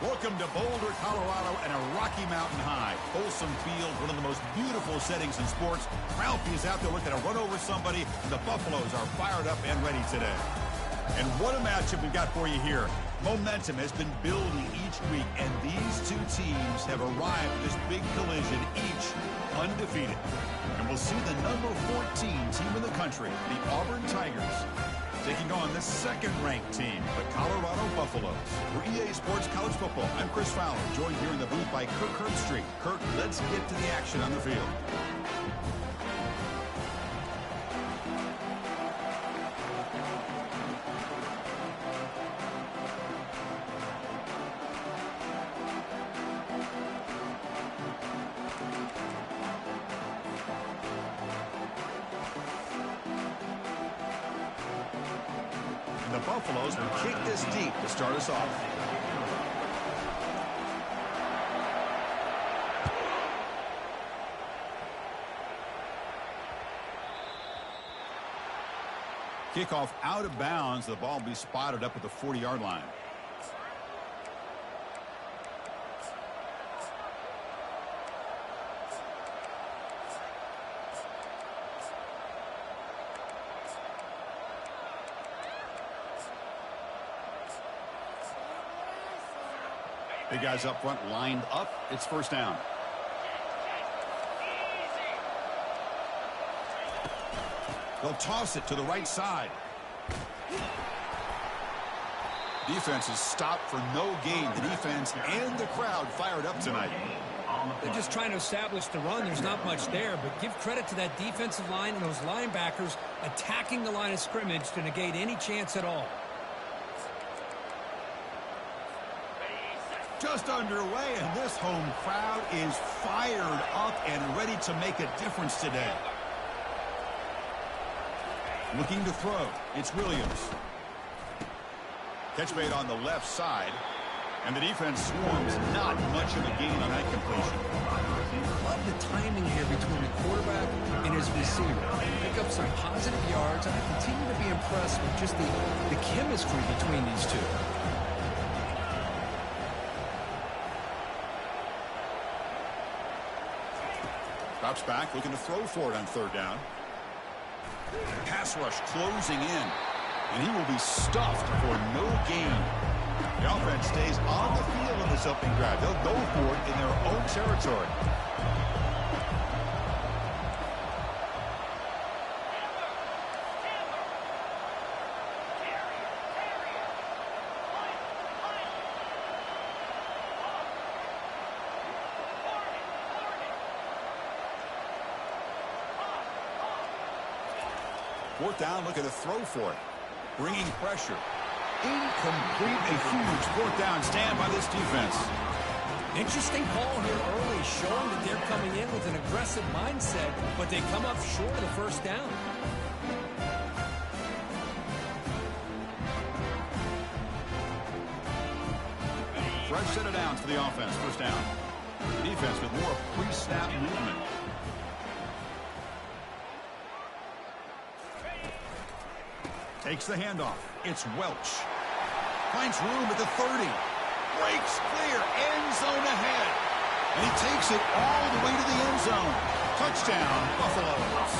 Welcome to Boulder, Colorado, and a Rocky Mountain high. Folsom Field, one of the most beautiful settings in sports. Ralphie is out there looking to run over somebody, and the Buffaloes are fired up and ready today. And what a matchup we've got for you here. Momentum has been building each week, and these two teams have arrived at this big collision, each undefeated. And we'll see the number 14 team in the country, the Auburn Tigers, taking on the second-ranked team, the Colorado Buffaloes. For EA Sports College Football, I'm Chris Fowler, joined here in the booth by Kirk Herbstreit. Kirk, let's get to the action on the field. The Buffaloes will kick this deep to start us off. Kickoff out of bounds. The ball will be spotted up at the 40-yard line. Big guys up front lined up. It's first down. They'll toss it to the right side. Defense is stopped for no gain. The defense and the crowd fired up tonight. They're just trying to establish the run. There's not much there, but give credit to that defensive line and those linebackers attacking the line of scrimmage to negate any chance at all. Just underway, and this home crowd is fired up and ready to make a difference today. Looking to throw. It's Williams. Catch made on the left side, and the defense swarms. Not much of a gain on that completion. Love the timing here between the quarterback and his receiver. Pick up some positive yards, and I continue to be impressed with just the chemistry between these two. Drops back, looking to throw for it on third down. Pass rush closing in, and he will be stuffed for no gain. The offense stays on the field in this opening drive. They'll go for it in their own territory. Fourth down, looking to throw for it. Bringing pressure. Incomplete. A huge fourth down stand by this defense. Interesting call here early, showing that they're coming in with an aggressive mindset, but they come up short of the first down. Fresh set of downs for the offense. First down. The defense with more pre-snap movement. Takes the handoff. It's Welch. Finds room at the 30. Breaks clear. End zone ahead. And he takes it all the way to the end zone. Touchdown, Buffaloes.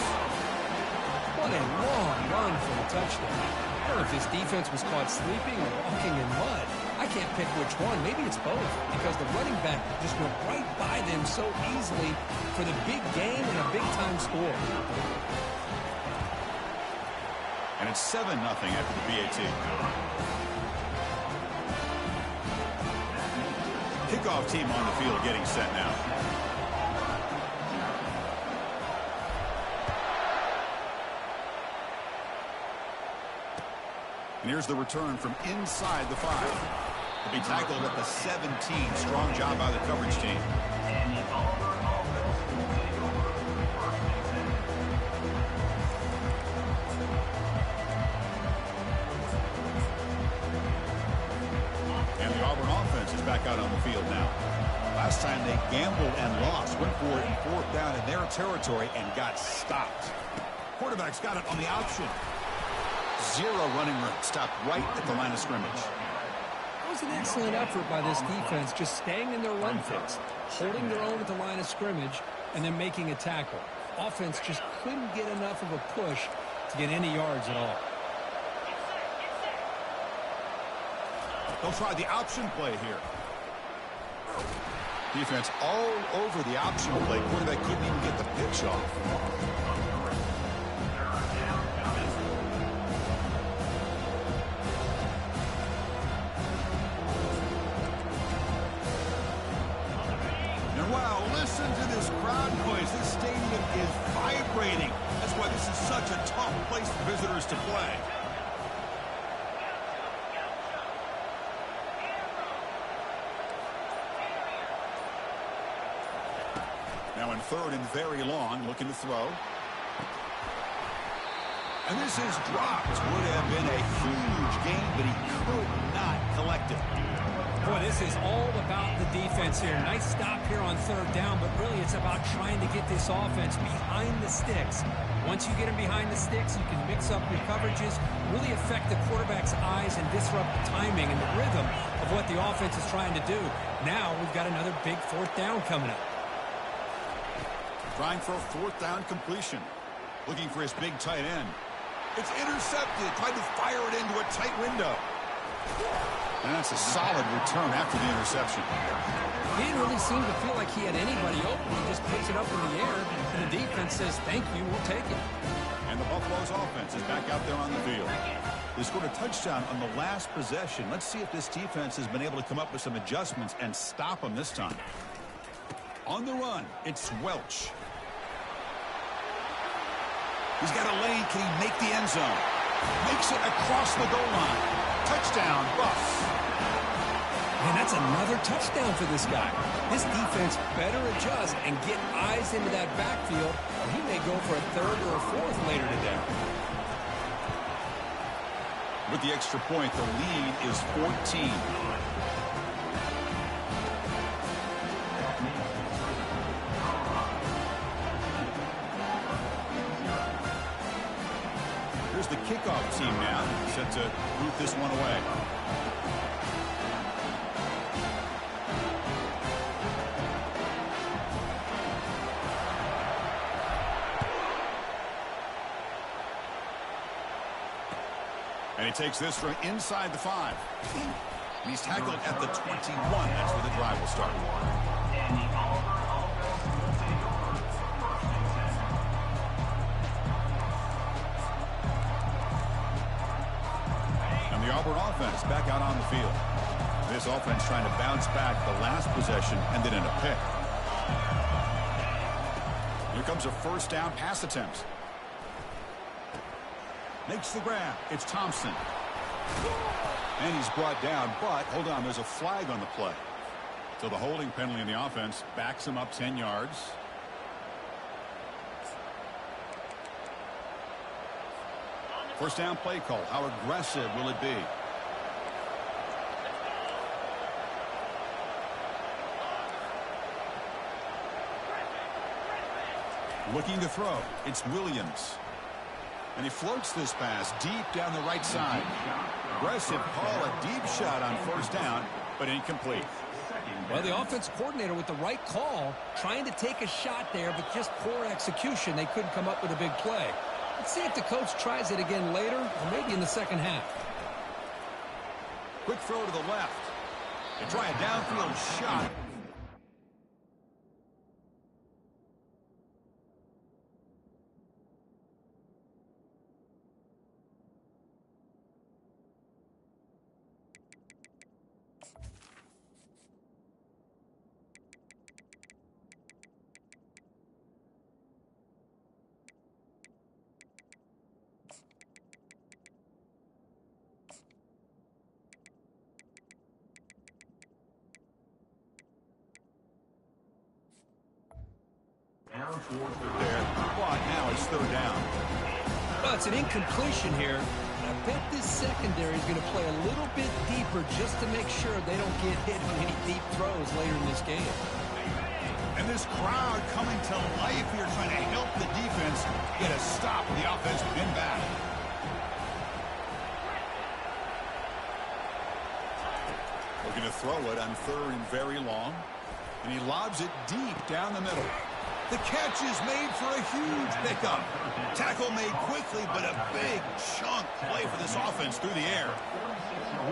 What a long run for a touchdown. I don't know if his defense was caught sleeping or walking in mud. I can't pick which one. Maybe it's both, because the running back just went right by them so easily for the big game and a big-time score. And it's 7-0 after the PAT. Kickoff team on the field getting set now. And here's the return from inside the 5. To be tackled at the 17. Strong job by the coverage team. Back out on the field now. Last time they gambled and lost. Went for it in fourth down in their territory and got stopped. Quarterback's got it on the option. Zero running room. Stopped right at the line of scrimmage. That was an excellent effort by this defense, just staying in their run fix, holding their own at the line of scrimmage, and then making a tackle. Offense just couldn't get enough of a push to get any yards at all. They'll try the option play here. Defense all over the option play. Quarterback couldn't even get the pitch off. And wow, listen to this crowd noise. This stadium is vibrating. That's why this is such a tough place for visitors to play. Now in third and very long, looking to throw. And this is dropped. Would have been a huge gain, but he could not collect it. Boy, this is all about the defense here. Nice stop here on third down, but really it's about trying to get this offense behind the sticks. Once you get them behind the sticks, you can mix up your coverages, really affect the quarterback's eyes and disrupt the timing and the rhythm of what the offense is trying to do. Now we've got another big fourth down coming up. Trying for a fourth down completion. Looking for his big tight end. It's intercepted. Tried to fire it into a tight window. And that's a solid return after the interception. He didn't really seem to feel like he had anybody open. He just puts it up in the air, and the defense says, thank you, we'll take it. And the Buffalo's offense is back out there on the field. They scored a touchdown on the last possession. Let's see if this defense has been able to come up with some adjustments and stop them this time. On the run, it's Welch. He's got a lane. Can he make the end zone? Makes it across the goal line. Touchdown, Buffs. And that's another touchdown for this guy. This defense better adjust and get eyes into that backfield, or he may go for a third or a fourth later today. With the extra point, the lead is 14. Here's the kickoff team now, set to root this one away. And he takes this from inside the 5. And he's tackled at the 21. That's where the drive will start. And the Auburn offense back out on the field. This offense trying to bounce back the last possession and then in a pick. Here comes a first down pass attempt. Makes the grab. It's Thompson. And he's brought down, but hold on, there's a flag on the play. So the holding penalty in the offense backs him up 10 yards. First down play call. How aggressive will it be? Looking to throw. It's Williams. And he floats this pass deep down the right side. Aggressive call, a deep shot on first down, but incomplete. Well, the offense coordinator with the right call, trying to take a shot there, but just poor execution. They couldn't come up with a big play. Let's see if the coach tries it again later, or maybe in the second half. Quick throw to the left. They try a downfield shot. There, but now it's third down. Well, it's an incompletion here. I bet this secondary is going to play a little bit deeper just to make sure they don't get hit on any deep throws later in this game. And this crowd coming to life here, trying to help the defense get a stop with the offensive pin back. Looking to throw it on 3rd and very long. And he lobs it deep down the middle. The catch is made for a huge pickup. Tackle made quickly, but a big chunk play for this offense through the air.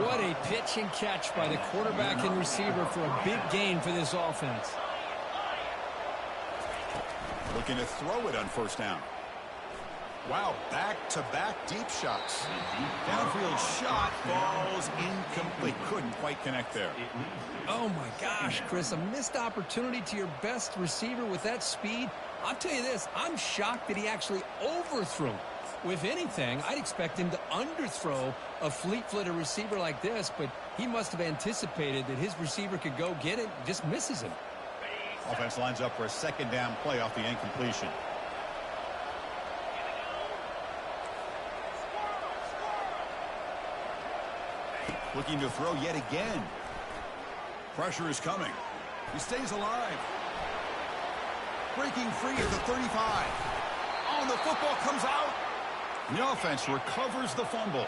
What a pitch and catch by the quarterback and receiver for a big gain for this offense. Looking to throw it on 1st down. Wow, back-to-back deep shots. Downfield shot falls incomplete. Couldn't quite connect there. Oh, my gosh, Chris, a missed opportunity to your best receiver with that speed. I'll tell you this, I'm shocked that he actually overthrew him. If anything, I'd expect him to underthrow a fleet-footed receiver like this, but he must have anticipated that his receiver could go get it and just misses him. Offense lines up for a 2nd down play off the incompletion. Looking to throw yet again. Pressure is coming. He stays alive. Breaking free at the 35. Oh, the football comes out. The offense recovers the fumble.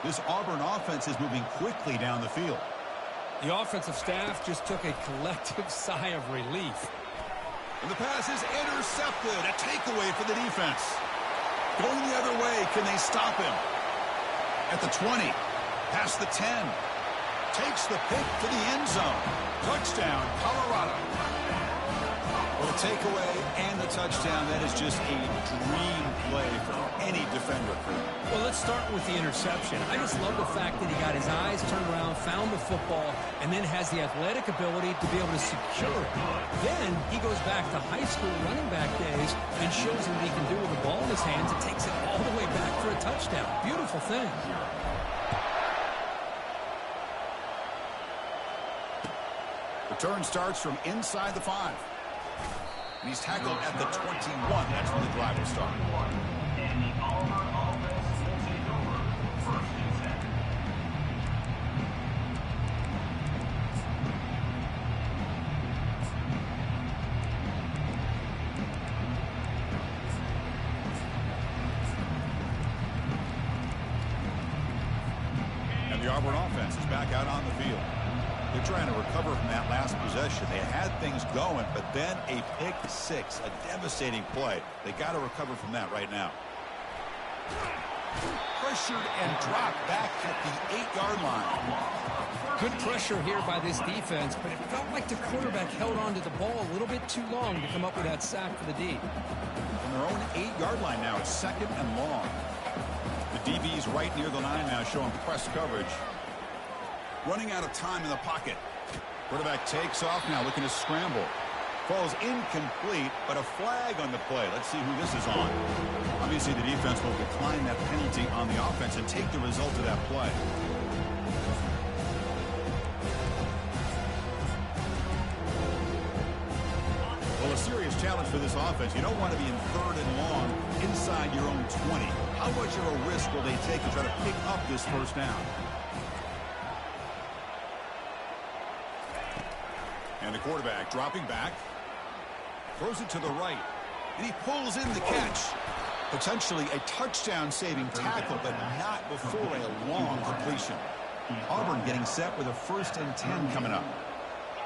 This Auburn offense is moving quickly down the field. The offensive staff just took a collective sigh of relief. And the pass is intercepted. A takeaway for the defense. Going the other way. Can they stop him? At the 20. Past the 10. Takes the pick to the end zone. Touchdown, Colorado. Well, the takeaway and the touchdown, that is just a dream play for any defender. Well, let's start with the interception. I just love the fact that he got his eyes turned around, found the football, and then has the athletic ability to be able to secure it. Then he goes back to high school running back days and shows him what he can do with the ball in his hands and takes it all the way back for a touchdown. Beautiful thing. Return starts from inside the 5. And he's tackled at the 21. That's when the drive will start. And the Auburn offense is back out on the field. They're trying to recover from that last possession. They had things going, but then a pick 6, a devastating play. They got to recover from that right now. Pressured and dropped back at the 8-yard line. Good pressure here by this defense, but it felt like the quarterback held on to the ball a little bit too long to come up with that sack for the D. From their own 8-yard line now, it's 2nd and long. The DB's right near the line now showing press coverage. Running out of time in the pocket. Quarterback takes off now, looking to scramble. Falls incomplete, but a flag on the play. Let's see who this is on. Obviously, the defense will decline that penalty on the offense and take the result of that play. Well, a serious challenge for this offense. You don't want to be in 3rd and long inside your own 20. How much of a risk will they take to try to pick up this 1st down? And the quarterback dropping back. Throws it to the right. And he pulls in the catch. Potentially a touchdown-saving tackle, but not before a long completion. Auburn getting set with a 1st and 10 coming up.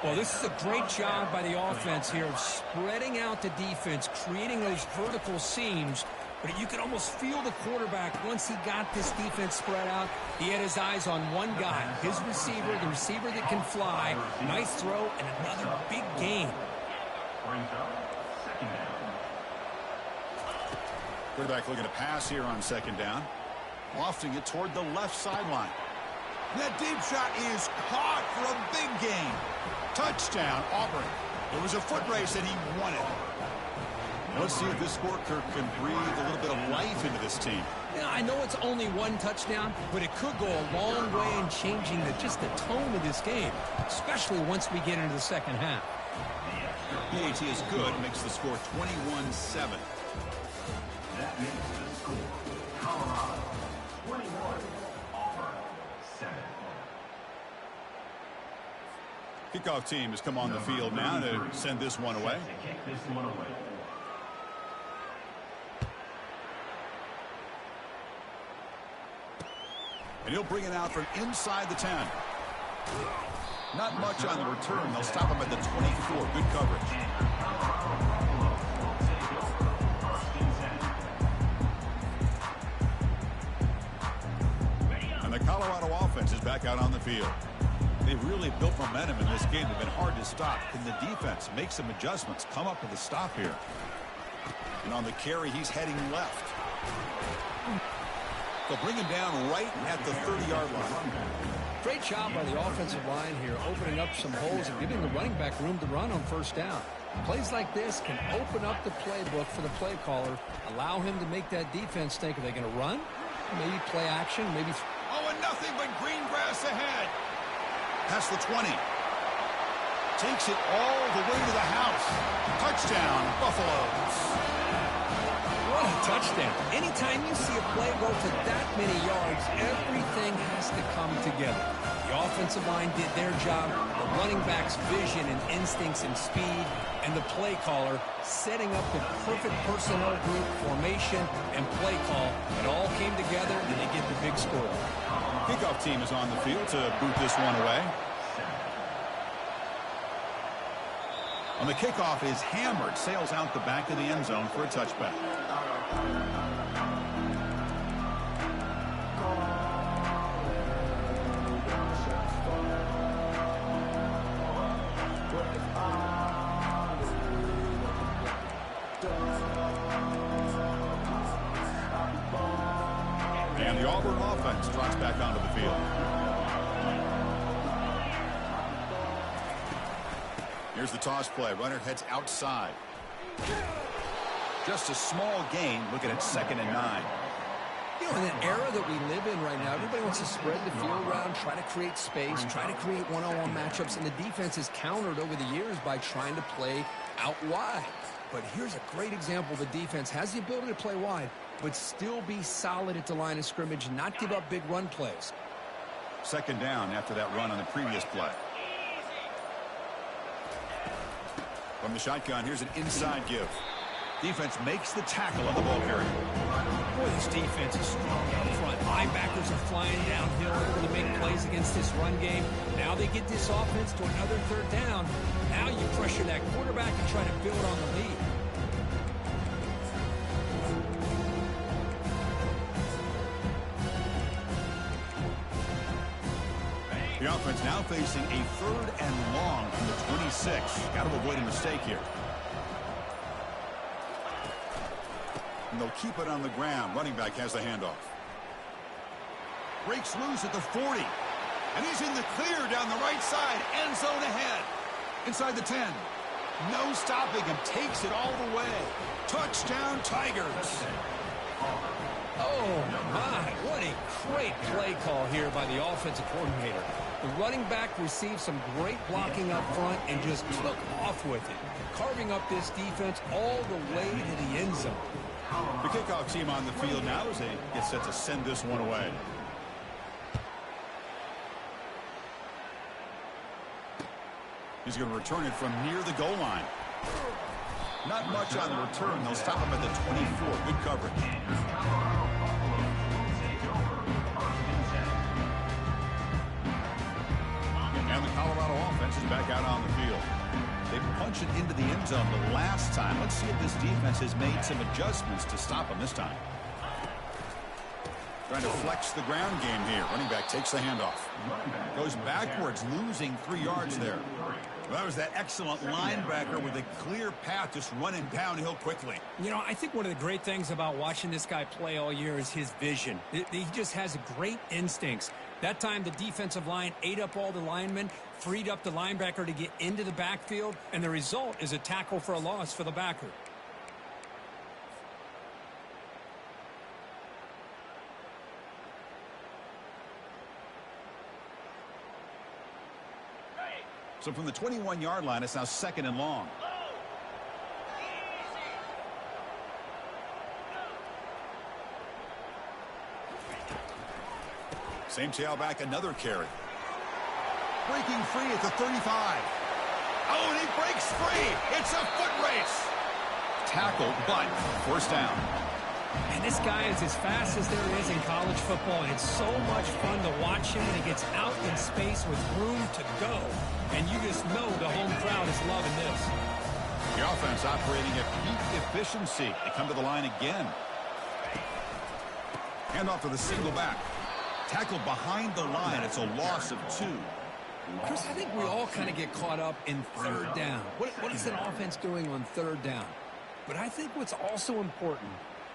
Well, this is a great job by the offense here of spreading out the defense, creating those vertical seams. But you could almost feel the quarterback, once he got this defense spread out, he had his eyes on one guy, his receiver, the receiver that can fly. Nice throw and another big gain. Quarterback looking to pass here on 2nd down. Lofting it toward the left sideline. That deep shot is caught for a big gain. Touchdown, Auburn. It was a foot race and he won it. Let's see if this scorecard can breathe a little bit of life into this team. Yeah, I know it's only one touchdown, but it could go a long way in changing just the tone of this game, especially once we get into the 2nd half. PAT is good, makes the score 21-7. That makes the score Colorado 21, Auburn 7. Kickoff team has come on the field now to send this one away. And he'll bring it out from inside the 10. Not much on the return. They'll stop him at the 24. Good coverage. And the Colorado offense is back out on the field. They've really built momentum in this game. They've been hard to stop. Can the defense make some adjustments? Come up with a stop here. And on the carry, he's heading left. They'll bring him down right at the 30-yard line. Great job by the offensive line here, opening up some holes and giving the running back room to run on first down. Plays like this can open up the playbook for the play caller, allow him to make that defense think, are they going to run? Maybe play action, maybe... Oh, and nothing but green grass ahead. Past the 20. Takes it all the way to the house. Touchdown, Buffaloes. What a touchdown. Anytime you see a play go for that many yards, everything has to come together. The offensive line did their job, the running back's vision and instincts and speed, and the play caller setting up the perfect personnel group, formation, and play call. It all came together, and they get the big score. Kickoff team is on the field to boot this one away. On the kickoff is hammered, sails out the back of the end zone for a touchback. And the Auburn offense trots back onto the field. Here's the toss play. Runner heads outside. Just a small gain. Looking at 2nd and 9. You know, in an era that we live in right now, everybody wants to spread the field around, try to create space, try to create one-on-one matchups, and the defense is countered over the years by trying to play out wide. But here's a great example. The defense has the ability to play wide, but still be solid at the line of scrimmage, not give up big run plays. 2nd down after that run on the previous play. From the shotgun, here's an inside give. Defense makes the tackle on the ball carrier. Boy, this defense is strong up front. Linebackers are flying downhill, able to make plays against this run game. Now they get this offense to another 3rd down. Now you pressure that quarterback and try to build on the lead. The offense now facing a 3rd and long from the 26. Got to avoid a mistake here. And they'll keep it on the ground. Running back has the handoff. Breaks loose at the 40. And he's in the clear down the right side. End zone ahead. Inside the 10. No stopping him. Takes it all the way. Touchdown, Tigers. Oh, my. What a great play call here by the offensive coordinator. The running back received some great blocking up front and just took off with it, carving up this defense all the way to the end zone. The kickoff team on the field now as they get set to send this one away. He's going to return it from near the goal line. Not much on the return. They'll stop him at the 24. Good coverage. And the Colorado offense is back out on the field. They punched it into the end zone the last time. Let's see if this defense has made some adjustments to stop them this time. Trying to flex the ground game here. Running back takes the handoff. Goes backwards, losing 3 yards there. Well, that was that excellent linebacker with a clear path, just running downhill quickly. You know, I think one of the great things about watching this guy play all year is his vision. He just has great instincts. That time, the defensive line ate up all the linemen, freed up the linebacker to get into the backfield, and the result is a tackle for a loss for the backer. So from the 21-yard line, it's now 2nd and long. Same tailback, another carry. Breaking free at the 35. Oh, and he breaks free. It's a foot race. Tackled, but 1st down. And this guy is as fast as there is in college football, and it's so much fun to watch him when he gets out in space with room to go. and you just know the home crowd is loving this. The offense operating at peak efficiency. They come to the line again. Hand off to the single back. Tackled behind the line. It's a loss of 2. Chris, I think we all kind of get caught up in third down. What is an offense doing on third down? But I think what's also important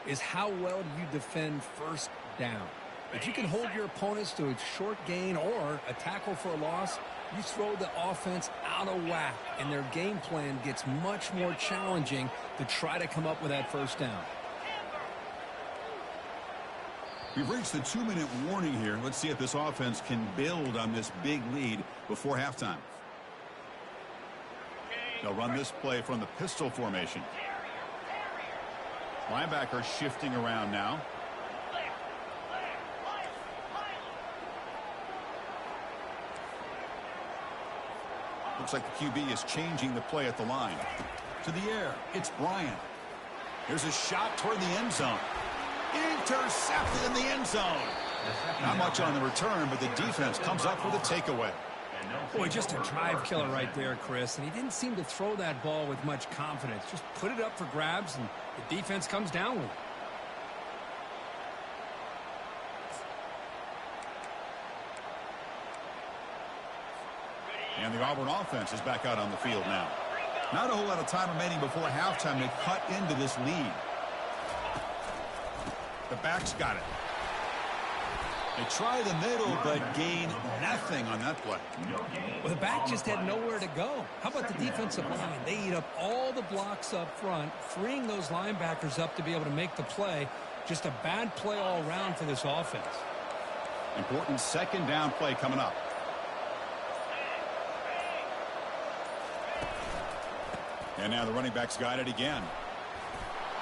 is how well do you defend first down. If you can hold your opponents to a short gain or a tackle for a loss, you throw the offense out of whack, and their game plan gets much more challenging to try to come up with that first down. We've reached the 2-minute warning here. Let's see if this offense can build on this big lead before halftime. They'll run this play from the pistol formation. Linebacker shifting around now. Looks like the QB is changing the play at the line. To the air, it's Bryant. Here's a shot toward the end zone. Intercepted in the end zone. Not much on the return, but the defense comes up with a takeaway. Boy, just a drive killer right there, Chris. And he didn't seem to throw that ball with much confidence. Just put it up for grabs, and the defense comes down with it. And the Auburn offense is back out on the field now. Not a whole lot of time remaining before halftime to cut into this lead. The back's got it. They try the middle, but gain nothing on that play. Well, the back just had nowhere to go. How about the defensive line? They eat up all the blocks up front, freeing those linebackers up to be able to make the play. Just a bad play all around for this offense. Important second down play coming up. And now the running back's got it again.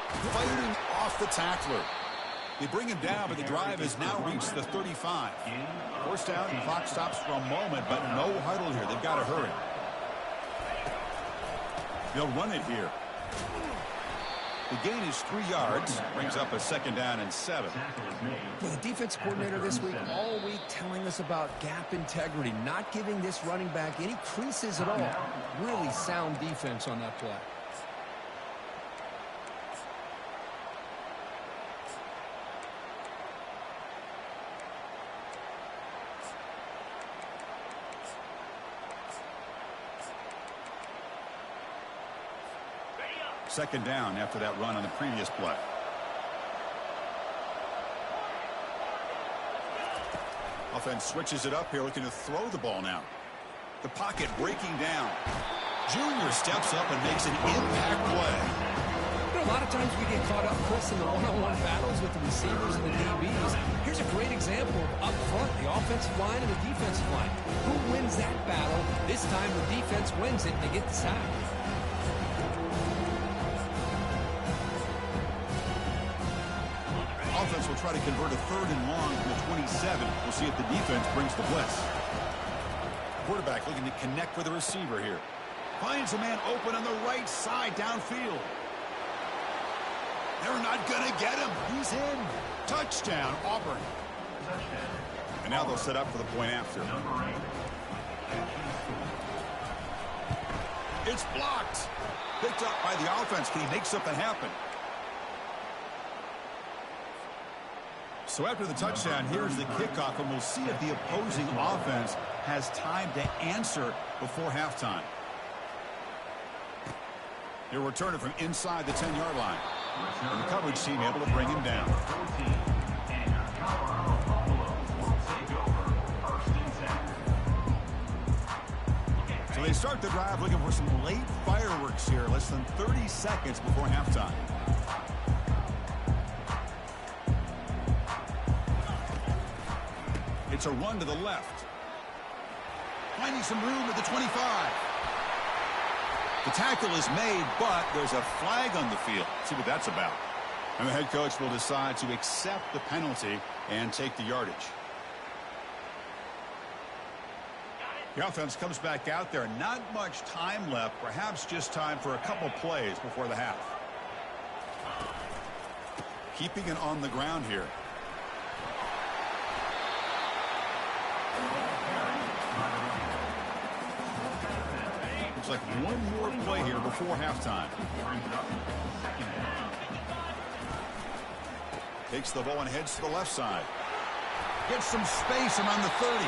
Fighting off the tackler. They bring him down, but the drive has now reached the 35. Forced out, and clock stops for a moment, but no huddle here. They've got to hurry. They'll run it here. The gain is 3 yards. Brings up a second down and 7. Well, the defense coordinator this week, all week, telling us about gap integrity, not giving this running back any creases at all. Really sound defense on that play. Second down after that run on the previous play. Offense switches it up here, looking to throw the ball now. The pocket breaking down. Junior steps up and makes an impact play. You know, a lot of times we get caught up, Chris, in the one-on-one battles with the receivers and the DBs. Here's a great example of up front, the offensive line and the defensive line. Who wins that battle? This time the defense wins it and they get the sack. Offense will try to convert a 3rd and long from the 27. We'll see if the defense brings the blitz. Quarterback looking to connect with the receiver here. Finds a man open on the right side downfield. They're not going to get him. He's in. Touchdown, Auburn. And now they'll set up for the point after. It's blocked. Picked up by the offense. Can he make something happen? So after the touchdown, here's the kickoff, and we'll see if the opposing offense has time to answer before halftime. He'll return it from inside the 10-yard line. And the coverage team able to bring him down. So they start the drive looking for some late fireworks here, less than 30 seconds before halftime. It's a run to the left. Finding some room at the 25. The tackle is made, but there's a flag on the field. See what that's about. And the head coach will decide to accept the penalty and take the yardage. The offense comes back out there. Not much time left. Perhaps just time for a couple plays before the half. Keeping it on the ground here. like one more play here before halftime. Takes the ball and heads to the left side. Gets some space around the 30.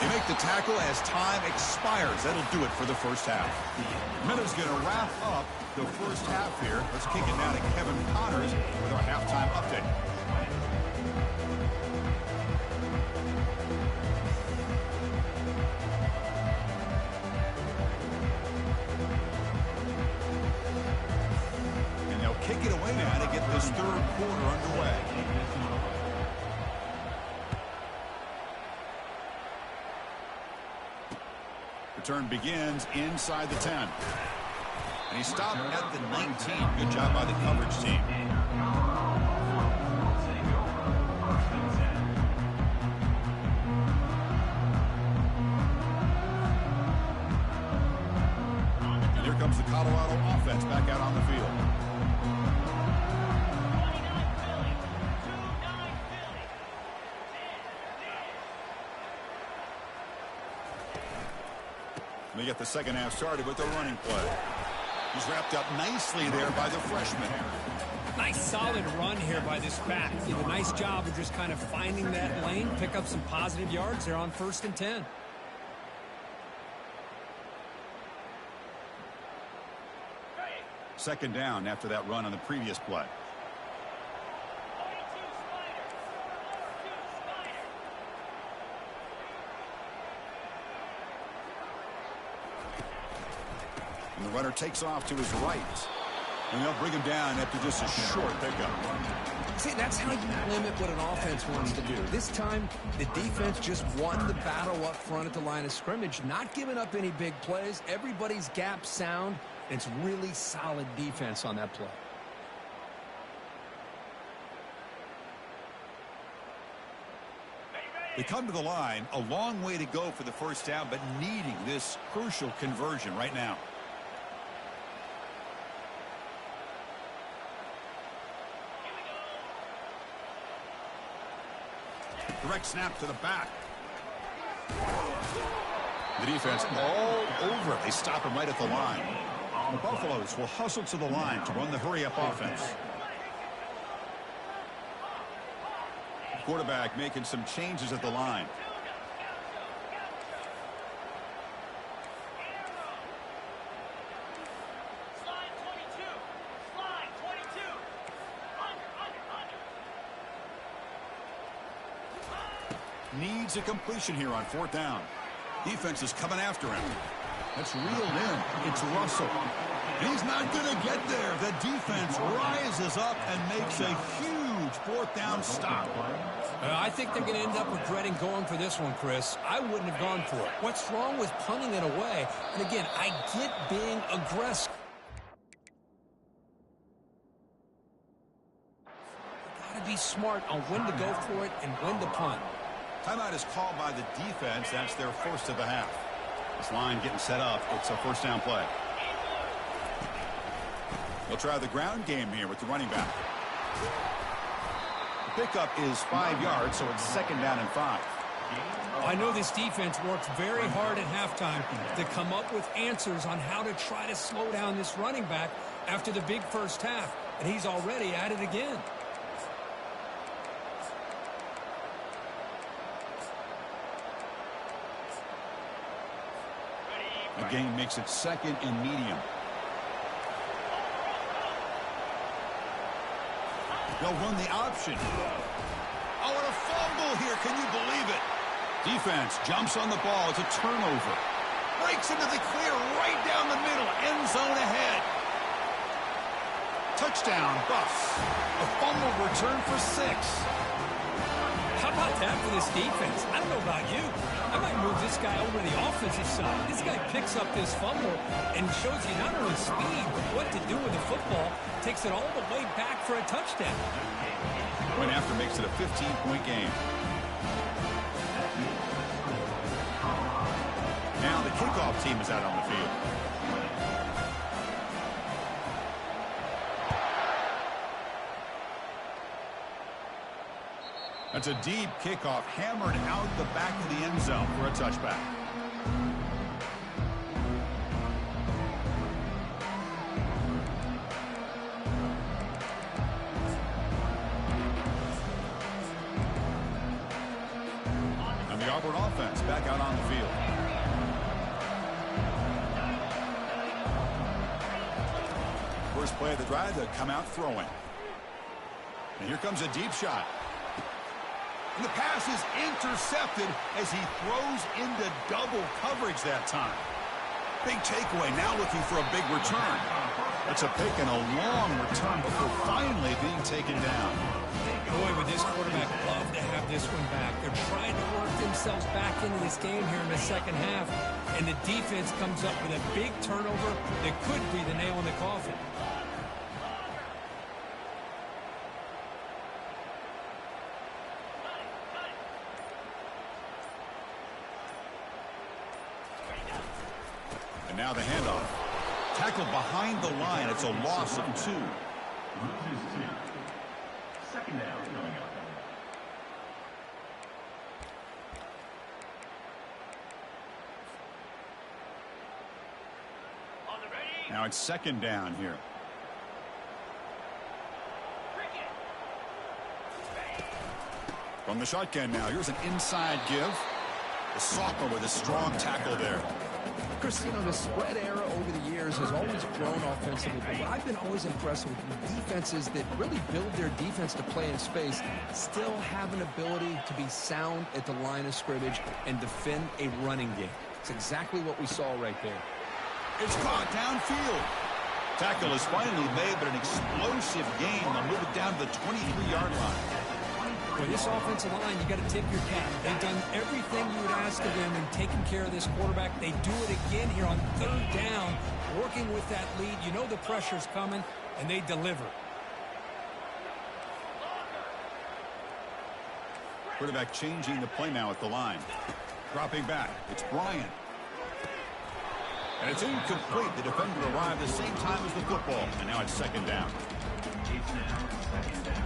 They make the tackle as time expires. That'll do it for the first half. Minutes going to wrap up the first half here. Let's kick it down to Kevin Connors with our halftime update. And they'll kick it away now to get this third quarter underway. Return begins inside the 10. And he stopped at the 19. Good job by the coverage team. And here comes the Colorado offense back out on the field. We get the second half started with the running play. He's wrapped up nicely there by the freshman. Nice solid run here by this back. Did a nice job of just kind of finding that lane, pick up some positive yards there on 1st and 10. Second down after that run on the previous play. And the runner takes off to his right. And they'll bring him down after just a short pickup. See, that's how you limit what an offense wants to do. This time, the defense just won the battle up front at the line of scrimmage, not giving up any big plays. Everybody's gap sound. It's really solid defense on that play. They come to the line, a long way to go for the first down, but needing this crucial conversion right now. Direct snap to the back. The defense all over it. They stop him right at the line. The Buffaloes will hustle to the line to run the hurry-up offense. Quarterback making some changes at the line. Needs a completion here on 4th down. Defense is coming after him. That's reeled in. It's Russell. He's not going to get there. The defense rises up and makes a huge 4th down stop. I think they're going to end up regretting going for this one, Chris. I wouldn't have gone for it. What's wrong with punting it away? And again, I get being aggressive. You've got to be smart on when to go for it and when to punt. Timeout is called by the defense. That's their first of the half. This line getting set up. It's a 1st down play. They'll try the ground game here with the running back. The pickup is 5 yards, so it's 2nd down and 5. I know this defense works very hard at halftime to come up with answers on how to try to slow down this running back after the big first half, and he's already at it again. The gain makes it 2nd and medium. They'll run the option. Oh, and a fumble here. Can you believe it? Defense jumps on the ball. It's a turnover. Breaks into the clear right down the middle. End zone ahead. Touchdown, Buffs. A fumble return for 6. How about that for this defense? I don't know about you. I might move this guy over to the offensive side. This guy picks up this fumble and shows you not only speed, but what to do with the football. Takes it all the way back for a touchdown. Point after makes it a 15-point game. Now the kickoff team is out on the field. That's a deep kickoff, hammered out the back of the end zone for a touchback. Auburn offense back out on the field. First play of the drive, they'll come out throwing. And here comes a deep shot. And the pass is intercepted as he throws into double coverage that time. Big takeaway, now looking for a big return. It's a pick and a long return before finally being taken down. Boy, would this quarterback love to have this one back. They're trying to work themselves back into this game here in the second half. And the defense comes up with a big turnover that could be the nail in the coffin. Now the handoff. Tackled behind the line. It's a loss of 2. Loses 2. Second down coming up. Now it's second down here. From the shotgun now. Here's an inside give. The sophomore with a strong tackle there. Chris, you know, the spread era over the years has always grown offensively, but I've been always impressed with defenses that really build their defense to play in space, still have an ability to be sound at the line of scrimmage and defend a running game. It's exactly what we saw right there. It's caught downfield. Tackle is finally made, but an explosive gain. They'll move it down to the 23-yard line. For this offensive line, you got to tip your cap. They've done everything you would ask of them in taking care of this quarterback. They do it again here on third down, working with that lead. You know the pressure's coming, and they deliver. Quarterback changing the play now at the line. Dropping back. It's Bryant. And it's incomplete. The defender arrived the same time as the football. And now it's second down. It's now second down.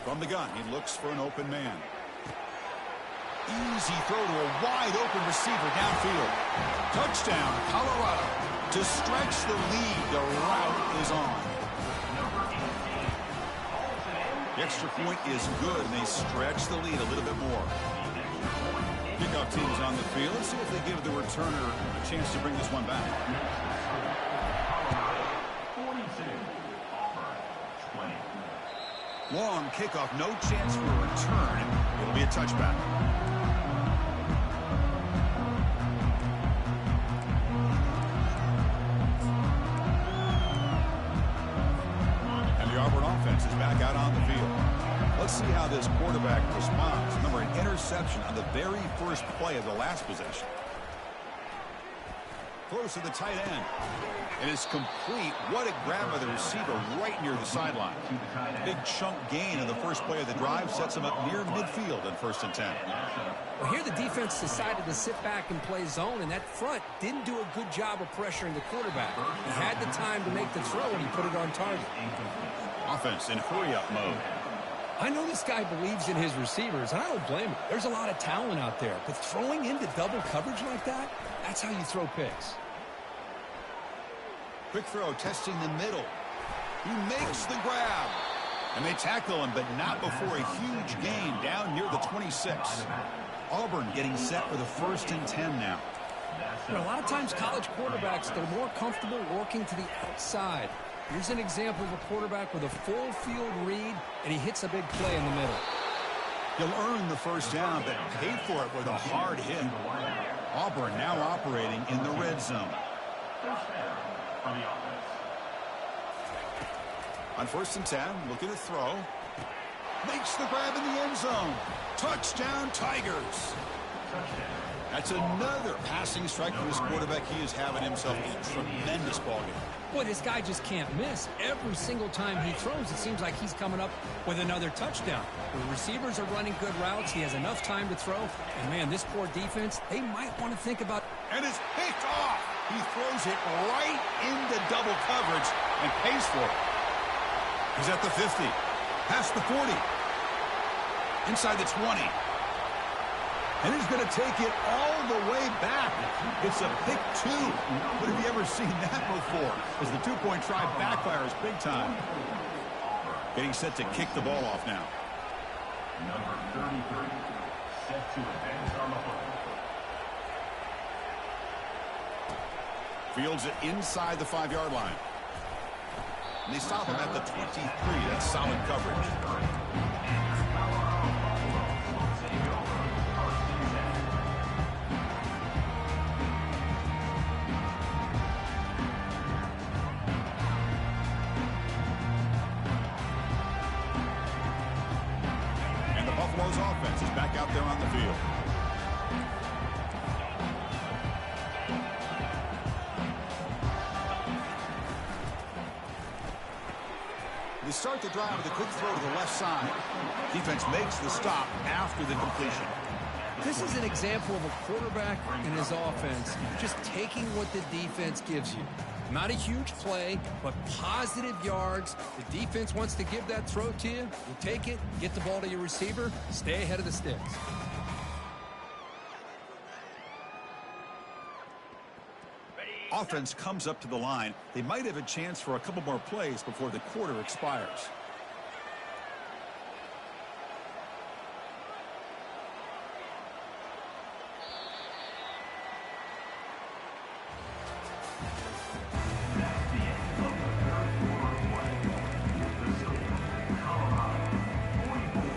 From the gun, he looks for an open man. Easy throw to a wide-open receiver downfield. Touchdown, Colorado. To stretch the lead, the route is on. The extra point is good, and they stretch the lead a little bit more. Kickoff team's on the field. Let's see if they give the returner a chance to bring this one back. 42. Auburn 20. Long kickoff, no chance for a return. It'll be a touchback. And the Auburn offense is back out on the field. Let's see how this quarterback responds. Remember, an interception on the very first play of the last possession. Throws to the tight end. And it's complete. What a grab by the receiver right near the sideline. Big chunk gain on the first play of the drive sets him up near midfield in 1st and 10. Well, here the defense decided to sit back and play zone, and that front didn't do a good job of pressuring the quarterback. He had the time to make the throw, and he put it on target. Offense in hurry-up mode. I know this guy believes in his receivers, and I don't blame him. There's a lot of talent out there, but throwing into double coverage like that, that's how you throw picks. Quick throw, testing the middle. He makes the grab. And they tackle him, but not before a huge gain down near the 26. Auburn getting set for the 1st and 10 now. You know, a lot of times college quarterbacks, they're more comfortable working to the outside. Here's an example of a quarterback with a full field read, and he hits a big play in the middle. He'll earn the 1st down, but pay for it with a hard hit. Auburn now operating in the red zone. For the offense. On 1st and 10, looking to throw. Makes the grab in the end zone. Touchdown, Tigers. That's another passing strike for his quarterback. He is having himself a tremendous ballgame. Boy, this guy just can't miss. Every single time he throws, it seems like he's coming up with another touchdown. The receivers are running good routes. He has enough time to throw. And, man, this poor defense, they might want to think about... And it's picked off. He throws it right into double coverage and pays for it. He's at the 50. Past the 40. Inside the 20. And he's going to take it all the way back. It's a pick 2. What have you ever seen that before? As the two-point try backfires big time. Getting set to kick the ball off now. Number 33, set to advance on the play. Fields it inside the 5-yard line. And they stop him at the 23. That's solid coverage. And the Buffalo's offense is back out there on the field. They start the drive with a quick throw to the left side. Defense makes the stop after the completion. This is an example of a quarterback and his offense just taking what the defense gives you. Not a huge play, but positive yards. The defense wants to give that throw to you. You take it, get the ball to your receiver, stay ahead of the sticks. Offense comes up to the line. They might have a chance for a couple more plays before the quarter expires. That's the end of the third quarter play. Facility, Colorado, 44,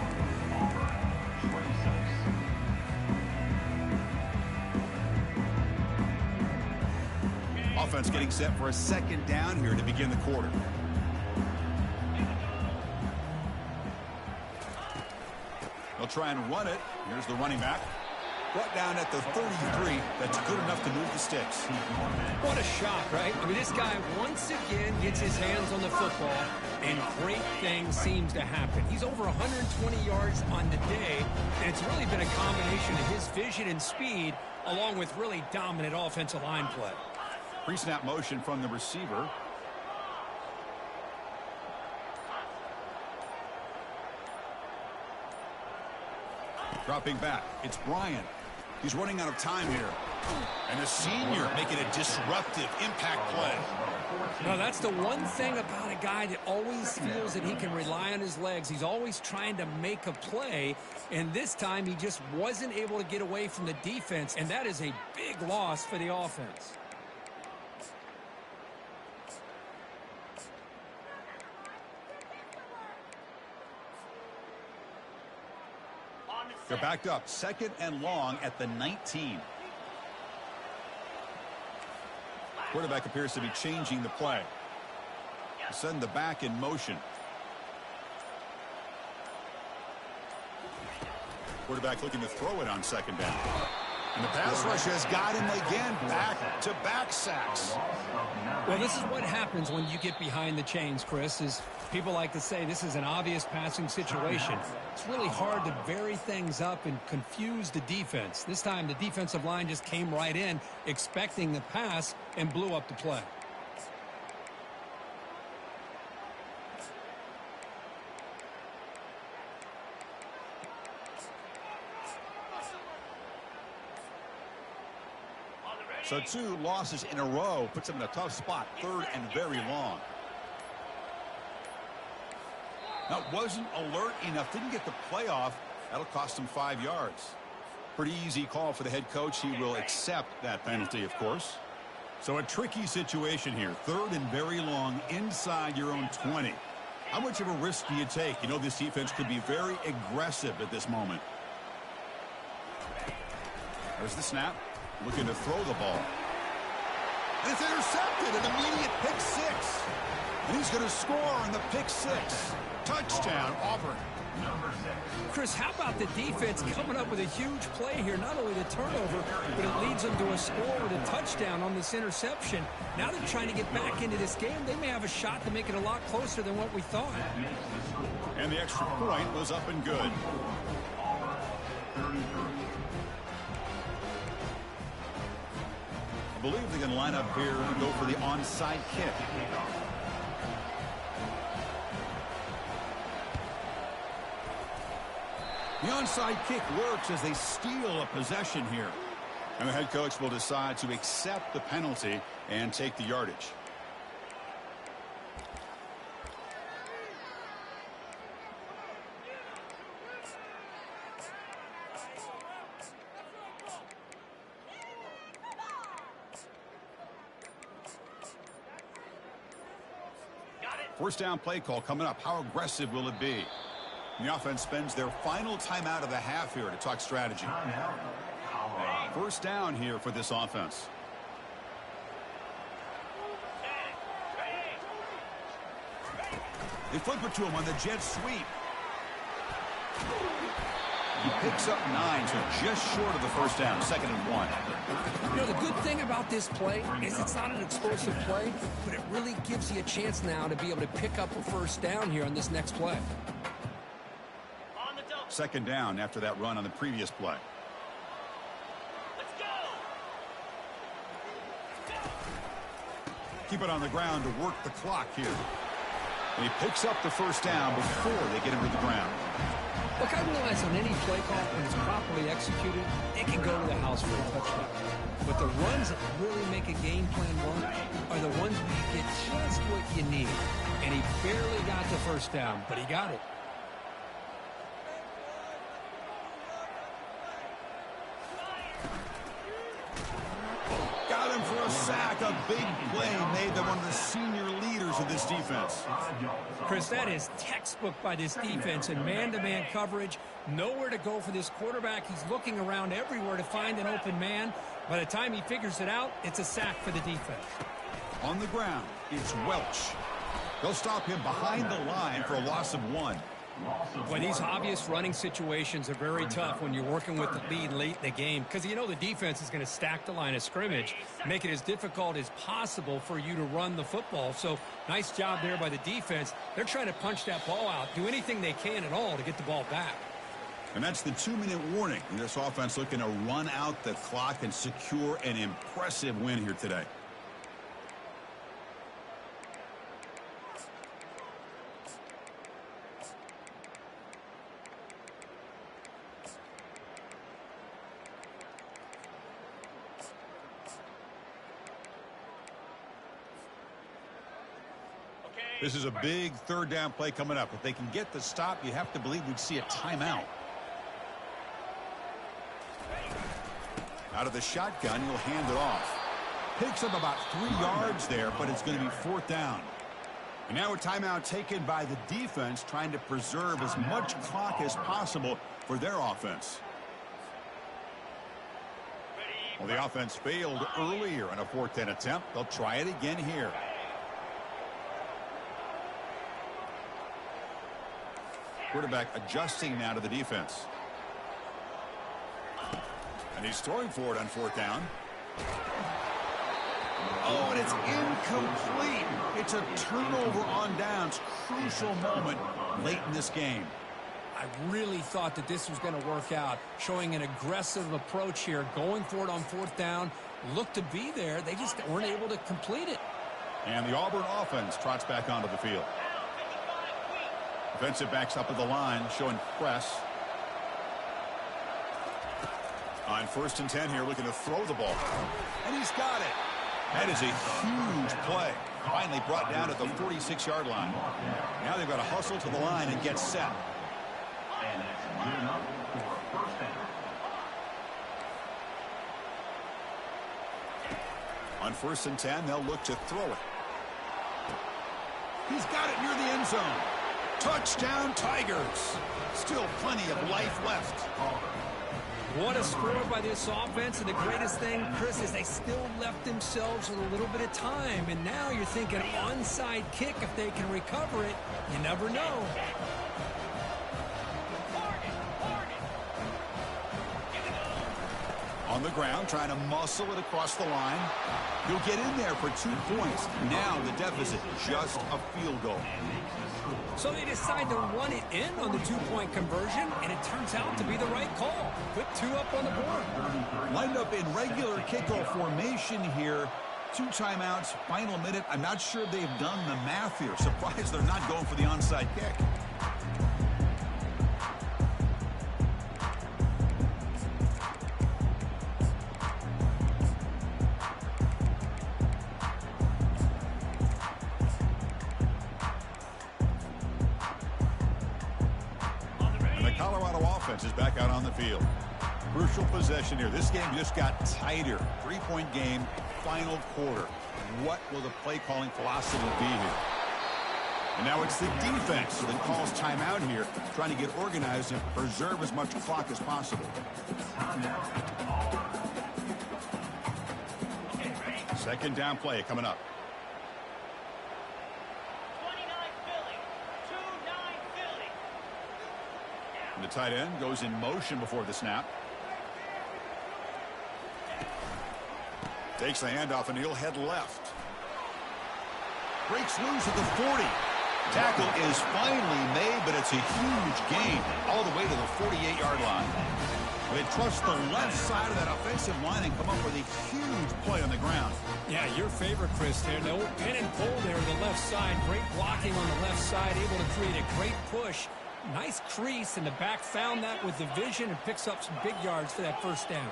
Auburn, 26. Offense getting set for a second down here to begin the quarter. They'll try and run it. Here's the running back. Brought down at the 33. That's good enough to move the sticks. What a shot, right? I mean, this guy once again gets his hands on the football, and great things seems to happen. He's over 120 yards on the day, and it's really been a combination of his vision and speed, along with really dominant offensive line play. Pre-snap motion from the receiver. Dropping back. It's Bryant. He's running out of time here. And a senior making a disruptive impact play. Now, that's the one thing about a guy that always feels that he can rely on his legs. He's always trying to make a play, and this time he just wasn't able to get away from the defense, and that is a big loss for the offense. They're backed up. Second and long at the 19. Quarterback appears to be changing the play. Send the back in motion. Quarterback looking to throw it on second down. And the pass rush has got him again. Back-to-back sacks. Well, this is what happens when you get behind the chains, Chris, is people like to say this is an obvious passing situation. It's really hard to vary things up and confuse the defense. This time the defensive line just came right in expecting the pass and blew up the play. So 2 losses in a row puts him in a tough spot. Third and very long. Now, wasn't alert enough. Didn't get the play off. That'll cost him 5 yards. Pretty easy call for the head coach. He will accept that penalty, of course. So a tricky situation here. Third and very long inside your own 20. How much of a risk do you take? You know this defense could be very aggressive at this moment. There's the snap. Looking to throw the ball. And it's intercepted. An immediate pick 6. And he's going to score on the pick 6. Touchdown, Auburn. Number 6. Chris, how about the defense coming up with a huge play here? Not only the turnover, but it leads them to a score with a touchdown on this interception. Now they're trying to get back into this game. They may have a shot to make it a lot closer than what we thought. And the extra point was up and good. Auburn, 33. I believe they're going to line up here and go for the onside kick. The onside kick works as they steal a possession here. And the head coach will decide to accept the penalty and take the yardage. First down play call coming up. How aggressive will it be? And the offense spends their final timeout of the half here to talk strategy. First down here for this offense. They flip it to him on the jet sweep. He picks up 9, so just short of the first down, 2nd and 1. You know, the good thing about this play is it's not an explosive play, but it really gives you a chance now to be able to pick up a first down here on this next play. 2nd down after that run on the previous play. Let's go. Keep it on the ground to work the clock here. And he picks up the first down before they get him to the ground. Look, I realize on any play call, when it's properly executed, it can go to the house for a touchdown. But the runs that really make a game plan work are the ones where you get just what you need. And he barely got the first down, but he got it. Got him for a sack. A big play made them one of the senior leaders of this defense. Chris, that is textbook by this defense in man-to-man coverage. Nowhere to go for this quarterback. He's looking around everywhere to find an open man. By the time he figures it out, it's a sack for the defense. On the ground, it's Welch. They'll stop him behind the line for a loss of 1. Well, these obvious running situations are very tough when you're working with the lead late in the game because you know the defense is going to stack the line of scrimmage, make it as difficult as possible for you to run the football. So nice job there by the defense. They're trying to punch that ball out, do anything they can at all to get the ball back. And that's the 2-minute warning. This offense looking to run out the clock and secure an impressive win here today. This is a big 3rd down play coming up. If they can get the stop, you have to believe we'd see a timeout. Out of the shotgun, he'll hand it off. Picks up about 3 yards there, but it's going to be 4th down. And now a timeout taken by the defense, trying to preserve as much clock as possible for their offense. Well, the offense failed earlier on a 4th down attempt. They'll try it again here. Quarterback adjusting now to the defense. And he's throwing for it on 4th down. Oh, and it's incomplete. It's a turnover on downs. Crucial moment late in this game. I really thought that this was going to work out, showing an aggressive approach here, going for it on 4th down. Looked to be there. They just weren't able to complete it. And the Auburn offense trots back onto the field. Defensive backs up at the line, showing press. On 1st and 10 here, looking to throw the ball. And he's got it. That is a huge play. Finally brought down at the 46-yard line. Now they've got to hustle to the line and get set. And that's good enough for a first down. On 1st and 10, they'll look to throw it. He's got it near the end zone. Touchdown, Tigers. Still plenty of life left. What a score by this offense, and the greatest thing, Chris, is they still left themselves with a little bit of time, and now you're thinking onside kick if they can recover it. You never know. On On the ground, trying to muscle it across the line. He'll get in there for 2 points. Now the deficit, just a field goal. So they decide to run it in on the 2-point conversion, and it turns out to be the right call. Put 2 up on the board. Lined up in regular kickoff formation here. 2 timeouts, final minute. I'm not sure they've done the math here. Surprised they're not going for the onside kick. Is back out on the field. Crucial possession here. This game just got tighter. 3-point game, final quarter. What will the play calling philosophy be here? And now it's the defense that calls timeout here, trying to get organized and preserve as much clock as possible. Second down play coming up. The tight end goes in motion before the snap. Takes the handoff and he'll head left. Breaks loose at the 40. Tackle is finally made, but it's a huge gain all the way to the 48-yard line. They trust the left side of that offensive line and come up with a huge play on the ground. Yeah, your favorite, Chris, there. The old pin and pull there on the left side. Great blocking on the left side, able to create a great push. Nice crease, and the back found that with the vision and picks up some big yards for that first down.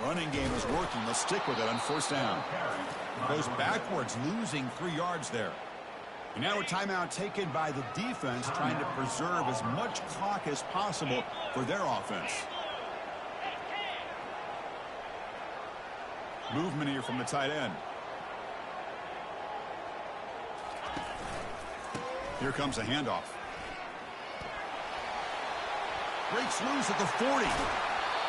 Running game is working. They'll stick with it on first down. Goes backwards, losing 3 yards there. And now a timeout taken by the defense, trying to preserve as much clock as possible for their offense. Movement here from the tight end. Here comes a handoff. Breaks loose at the 40.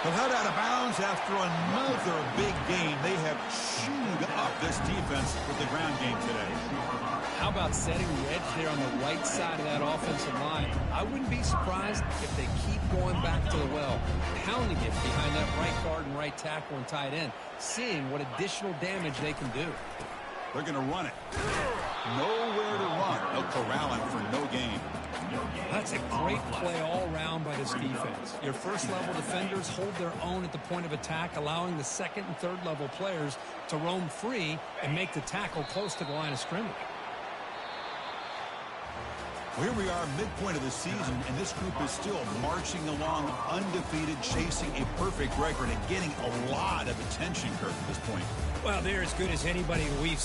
He'll head out of bounds after another big gain. They have chewed up this defense with the ground game today. How about setting the edge there on the right side of that offensive line? I wouldn't be surprised if they keep going back to the well, pounding it behind that right guard and right tackle and tight end, seeing what additional damage they can do. They're going to run it. Nowhere to run. They'll corral him for no gain. That's a great play all around by this defense. Your first-level defenders hold their own at the point of attack, allowing the second and third-level players to roam free and make the tackle close to the line of scrimmage. Here we are, midpoint of the season, and this group is still marching along undefeated, chasing a perfect record and getting a lot of attention, Kirk, at this point. Well, they're as good as anybody we've